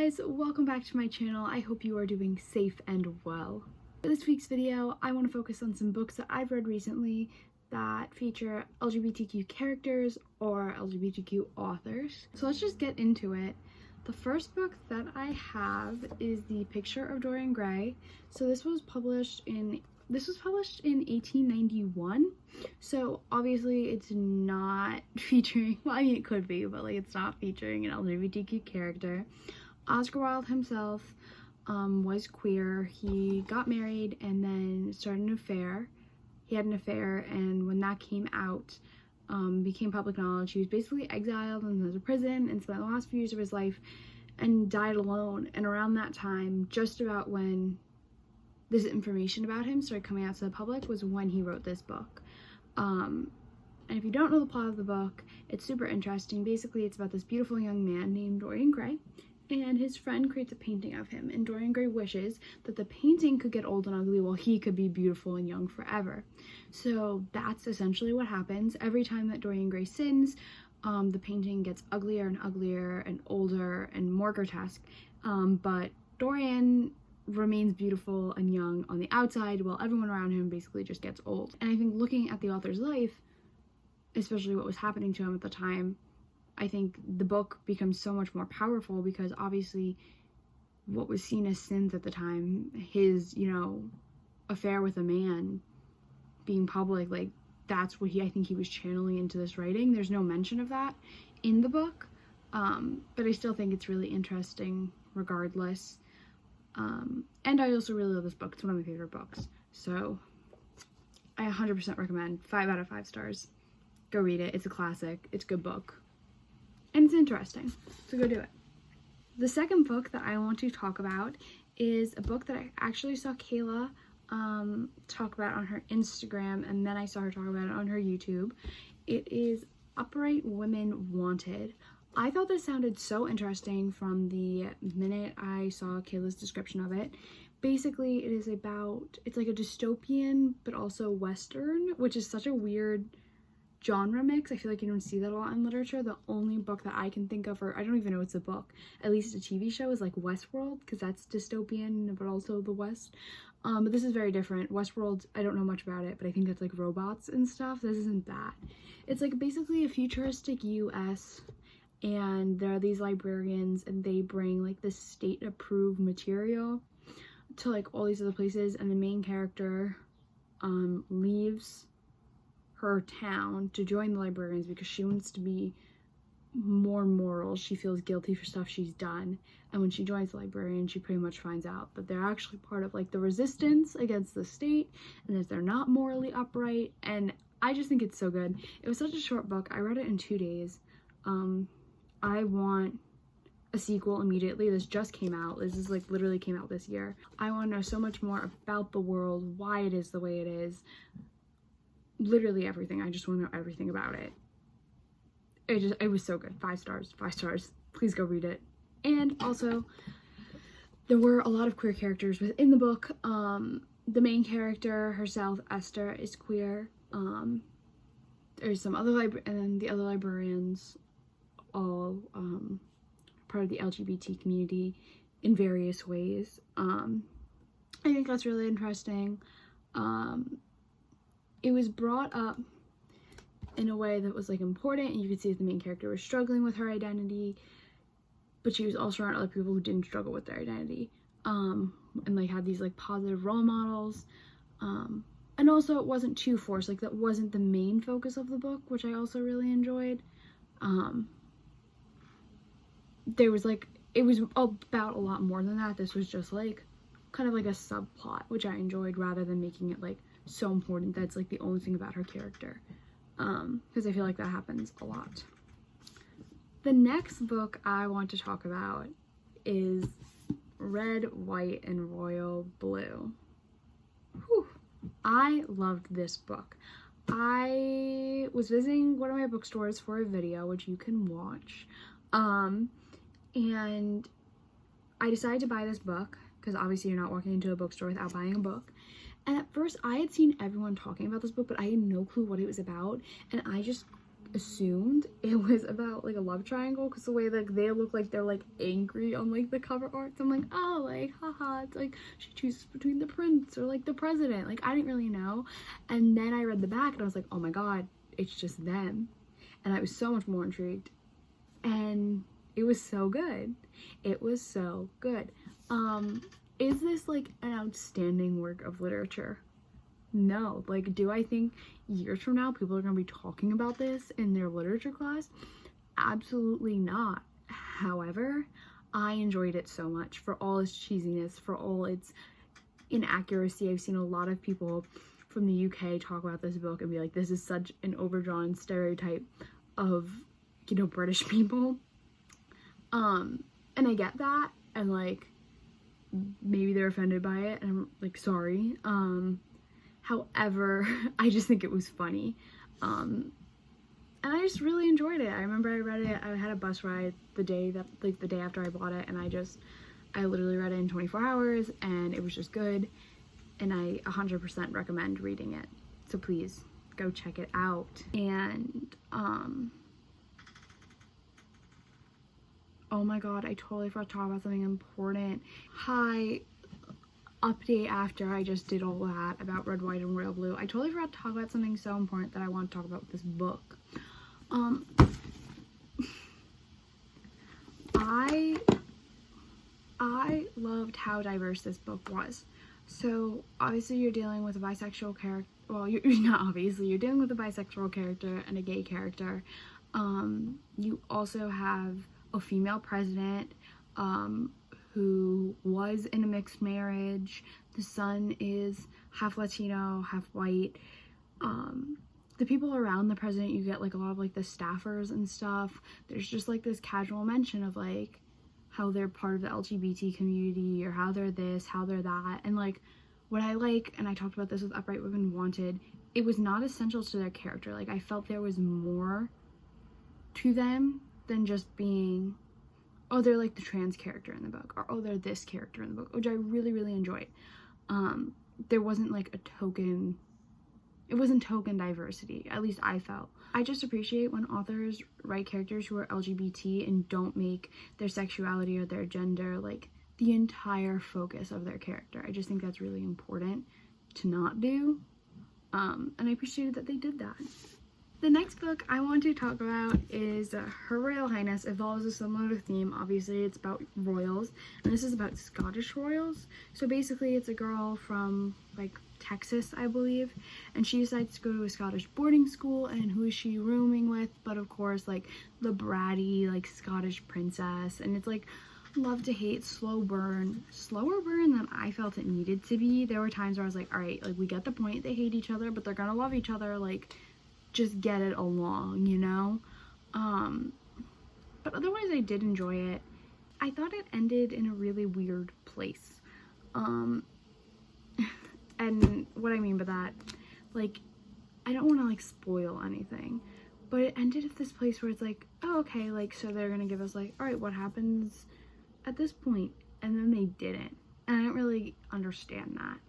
guys, welcome back to my channel. I hope you are doing safe and well. For this week's video, I want to focus on some books that I've read recently that feature LGBTQ characters or LGBTQ authors. So let's just get into it. The first book that I have is The Picture of Dorian Gray. So this was published in 1891. So obviously it's not featuring, well, I mean it could be, but like it's not featuring an LGBTQ character. Oscar Wilde himself was queer. He got married and then started an affair. He had an affair, and when that came out, became public knowledge, he was basically exiled into the prison and spent the last few years of his life and died alone. And around that time, just about when this information about him started coming out to the public, was when he wrote this book. And if you don't know the plot of the book, it's super interesting. Basically, it's about this beautiful young man named Dorian Gray, and his friend creates a painting of him, and Dorian Gray wishes that the painting could get old and ugly while he could be beautiful and young forever. So that's essentially what happens. Every time that Dorian Gray sins, the painting gets uglier and uglier and older and more grotesque, but Dorian remains beautiful and young on the outside while everyone around him basically just gets old. And I think looking at the author's life, especially what was happening to him at the time, I think the book becomes so much more powerful because obviously what was seen as sins at the time, his, affair with a man being public, like that's what I think he was channeling into this writing. There's no mention of that in the book, but I still think it's really interesting regardless. And I also really love this book. It's one of my favorite books. So I 100% recommend. 5 out of 5 stars. Go read it. It's a classic. It's a good book. And it's interesting. So go do it. The second book that I want to talk about is a book that I actually saw Kayla talk about on her Instagram, and then I saw her talk about it on her YouTube. It is Upright Women Wanted. I thought this sounded so interesting from the minute I saw Kayla's description of it. Basically, it's like a dystopian, but also Western, which is such a weird genre mix. I feel like you don't see that a lot in literature. The only book that I can think of, or I don't even know it's a book, at least a TV show, is like Westworld, because that's dystopian, but also the West. But this is very different. Westworld, I don't know much about it, but I think it's like robots and stuff. This isn't that. It's like basically a futuristic US, and there are these librarians, and they bring like this state-approved material to like all these other places, and the main character leaves her town to join the librarians because she wants to be more moral. She feels guilty for stuff she's done, and when she joins the librarians, she pretty much finds out that they're actually part of like the resistance against the state, and that they're not morally upright. And I just think it's so good. It was such a short book. I read it in 2 days. I want a sequel immediately. This just came out. This is like literally came out this year. I want to know so much more about the world, why it is the way it is. Literally everything. I just want to know everything about it. It was so good. 5 stars. 5 stars. Please go read it. And also, there were a lot of queer characters within the book. The main character herself, Esther, is queer. There's some other and then the other librarians, all part of the LGBT community in various ways. I think that's really interesting. It was brought up in a way that was like important, and you could see that the main character was struggling with her identity, but she was also around other people who didn't struggle with their identity, and like had these like positive role models, and also it wasn't too forced. Like that wasn't the main focus of the book, which I also really enjoyed. There was like, it was about a lot more than that. This was just like kind of like a subplot, which I enjoyed, rather than making it like so important that's like the only thing about her character, because I feel like that happens a lot. The next book I want to talk about is Red, White, and Royal Blue. Whew. I loved this book. I was visiting one of my bookstores for a video, which you can watch, and I decided to buy this book because obviously you're not walking into a bookstore without buying a book. And at first I had seen everyone talking about this book, but I had no clue what it was about, and I just assumed it was about like a love triangle, because the way like they look like they're like angry on like the cover art. So I'm like, oh, like haha, it's like she chooses between the prince or like the president. Like I didn't really know. And then I read the back and I was like, oh my god, it's just them. And I was so much more intrigued. And it was so good. It was so good. Is this like an outstanding work of literature? No. Like, do I think years from now people are going to be talking about this in their literature class? Absolutely not. However, I enjoyed it so much for all its cheesiness, for all its inaccuracy. I've seen a lot of people from the UK talk about this book and be like, this is such an overdrawn stereotype of, you know, British people. And I get that, and like maybe they're offended by it, and I'm like, sorry. However, I just think it was funny. And I just really enjoyed it. I remember I read it, I had a bus ride the day after I bought it, and I literally read it in 24 hours, and it was just good, and I 100% recommend reading it. So please go check it out. And oh my god, I totally forgot to talk about something important. Hi, update after I just did all that about Red, White, and Royal Blue. I totally forgot to talk about something so important that I want to talk about with this book. I loved how diverse this book was. So obviously you're dealing with a bisexual character. Well, you're not obviously. You're dealing with a bisexual character and a gay character. You also have a female president who was in a mixed marriage. The son is half Latino, half white. The people around the president, you get like a lot of like the staffers and stuff. There's just like this casual mention of like how they're part of the LGBT community, or how they're this, how they're that. And like what I like, and I talked about this with Upright Women Wanted, it was not essential to their character. Like I felt there was more to them than just being, oh, they're like the trans character in the book, or oh, they're this character in the book, which I really, really enjoyed. There wasn't like a token, it wasn't token diversity, at least I felt. I just appreciate when authors write characters who are LGBT and don't make their sexuality or their gender like the entire focus of their character. I just think that's really important to not do, and I appreciated that they did that. The next book I want to talk about is Her Royal Highness. It follows a similar theme. Obviously, it's about royals, and this is about Scottish royals. So basically, it's a girl from like Texas, I believe, and she decides to go to a Scottish boarding school, and who is she rooming with but of course like the bratty like Scottish princess. And it's like love to hate, slower burn than I felt it needed to be. There were times where I was like, all right, like we get the point, they hate each other but they're gonna love each other, like just get it along, you know. But otherwise I did enjoy it. I thought it ended in a really weird place. And what I mean by that, like, I don't want to like spoil anything, but it ended at this place where it's like, oh, okay, like, so they're gonna give us like, all right, what happens at this point? And then they didn't, and I don't really understand that.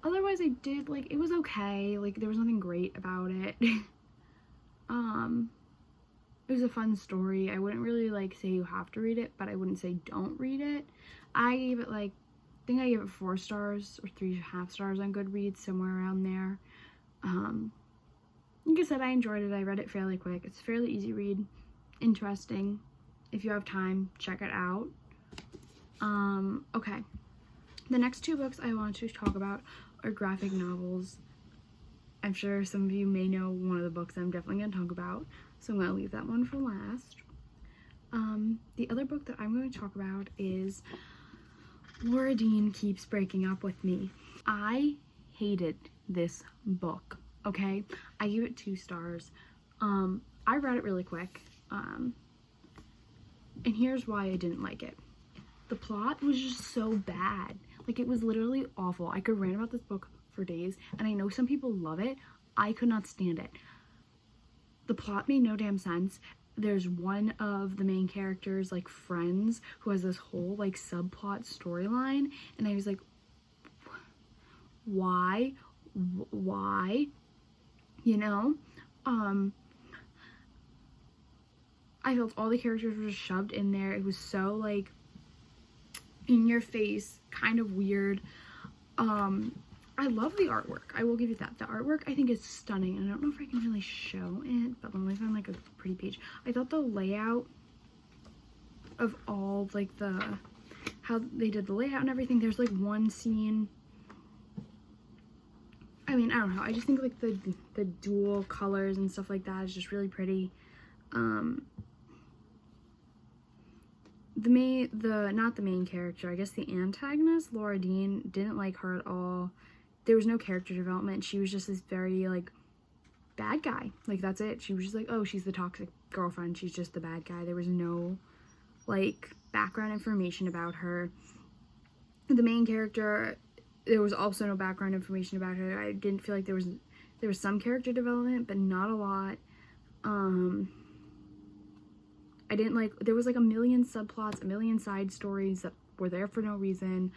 Otherwise I did, like, it was okay, like, there was nothing great about it. It was a fun story. I wouldn't really like say you have to read it, but I wouldn't say don't read it. I gave it like, I think I gave it 4 stars or 3.5 stars on Goodreads, somewhere around there. Like I said, I enjoyed it. I read it fairly quick. It's a fairly easy read, interesting. If you have time, check it out. Okay. The next 2 books I want to talk about are graphic novels. I'm sure some of you may know one of the books I'm definitely going to talk about, so I'm going to leave that one for last. The other book that I'm going to talk about is Laura Dean Keeps Breaking Up With Me. I hated this book, okay? I gave it 2 stars. I read it really quick, and here's why I didn't like it. The plot was just so bad. Like, it was literally awful. I could rant about this book for days, and I know some people love it. I could not stand it. The plot made no damn sense. There's one of the main characters, like, friends who has this whole, like, subplot storyline, and I was like, why? you know? I felt all the characters were just shoved in there. It was so, like, in your face, kind of weird. I love the artwork. I will give you that. The artwork I think is stunning. And I don't know if I can really show it, but let me find like a pretty page. I thought the layout of all like how they did the layout and everything. There's like one scene. I mean, I don't know. I just think like the dual colors and stuff like that is just really pretty. Not the main character, I guess the antagonist, Laura Dean, didn't like her at all. There was no character development. She was just this very, like, bad guy. Like, that's it. She was just like, oh, she's the toxic girlfriend. She's just the bad guy. There was no, like, background information about her. The main character, there was also no background information about her. I didn't feel like there was some character development, but not a lot. I didn't like, there was like a million subplots, a million side stories that were there for no reason,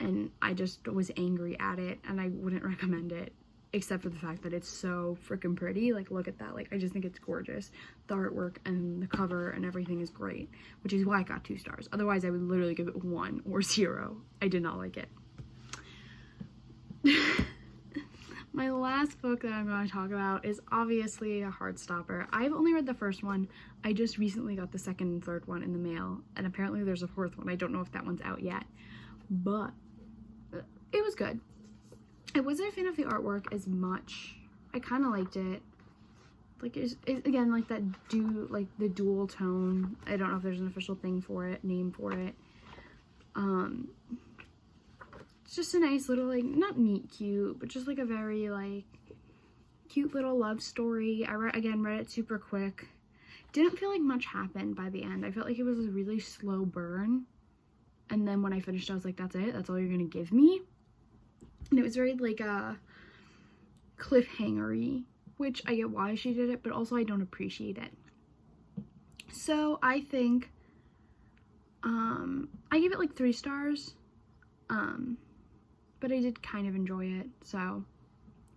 and I just was angry at it, and I wouldn't recommend it, except for the fact that it's so freaking pretty. Like, look at that. Like, I just think it's gorgeous. The artwork and the cover and everything is great, which is why I got 2 stars. Otherwise, I would literally give it 1 or 0. I did not like it. My last book that I'm going to talk about is obviously a Heartstopper. I've only read the first one. I just recently got the second and third one in the mail, and apparently there's a 4th one. I don't know if that one's out yet, but it was good. I wasn't a fan of the artwork as much. I kind of liked it. Like, it's again, like that the dual tone. I don't know if there's an official name for it. It's just a nice little, like, not meet cute, but just like a very, like, cute little love story. I read it super quick. Didn't feel like much happened by the end. I felt like it was a really slow burn. And then when I finished, I was like, that's it? That's all you're gonna give me? And it was very, like, cliffhanger-y, which I get why she did it, but also I don't appreciate it. So I think, I gave it, like, 3 stars. But I did kind of enjoy it, so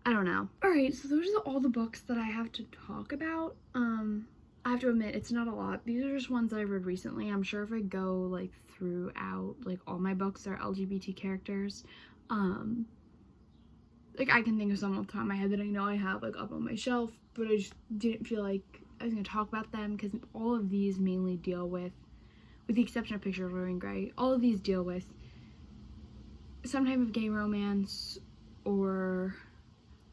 I don't know. Alright, so those are all the books that I have to talk about. I have to admit, it's not a lot. These are just ones that I read recently. I'm sure if I go, like, throughout, like, all my books are LGBT characters. Like, I can think of some off the top of my head that I know I have, like, up on my shelf, but I just didn't feel like I was going to talk about them, because all of these mainly deal with the exception of Picture of Dorian Gray, all of these deal with some type of gay romance or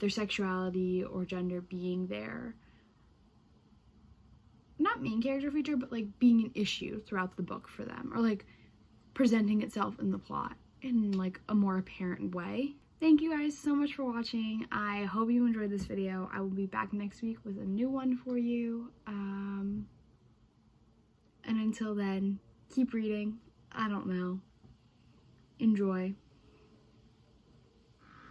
their sexuality or gender being their, not main character feature, but like being an issue throughout the book for them, or like presenting itself in the plot in like a more apparent way. Thank you guys so much for watching. I hope you enjoyed this video. I will be back next week with a new one for you. And until then, keep reading. I don't know. Enjoy.